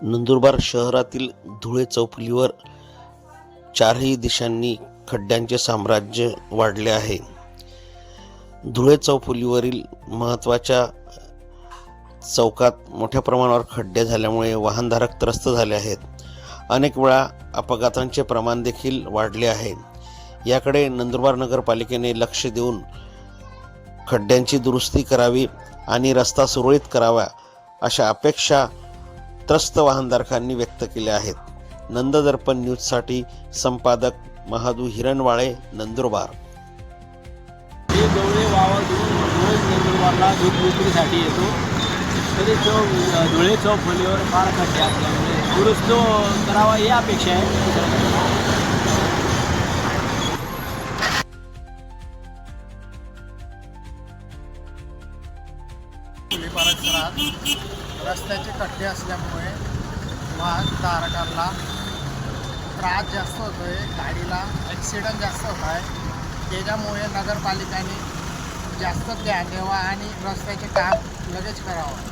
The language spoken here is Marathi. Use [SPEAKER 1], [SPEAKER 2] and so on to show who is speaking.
[SPEAKER 1] नंदुरबार शहरातील धुळे चौफुलीवर चारही दिशांनी खड्ड्यांचे साम्राज्य वाढले आहे. धुळे चौफुलीवरील महत्त्वाच्या चौकात मोठ्या प्रमाणावर खड्डे झाल्यामुळे वाहनधारक त्रस्त झाले आहेत. अनेक वेळा अपघातांचे प्रमाण देखील वाढले आहे. याकडे नंदुरबार नगरपालिकेने लक्ष देऊन खड्ड्यांची दुरुस्ती करावी आणि रस्ता सुरळीत करावा अशा अपेक्षा त्रस्त वाहनधारकांनी व्यक्त केल्या आहेत. नंददर्पण न्यूजसाठी संपादक महादू हिरणवाळे, नंदुरबार.
[SPEAKER 2] हे गवळे वावातून रोज नंदुरबारला दूध विक्रीसाठी येतो, तरी तो धुळे चौफुलीवर फार खड्डे असल्यामुळे दुरुस्त करावा ही अपेक्षा आहे.
[SPEAKER 3] परिसरात रस्त्याचे खड्डे असल्यामुळे वाहनधारकांना त्रास जास्त होतो आहे, गाडीला ॲक्सिडेंट जास्त होत आहे. त्याच्यामुळे नगरपालिकेने जास्त ध्यान द्यावा आणि रस्त्याचे काम लगेच करावं.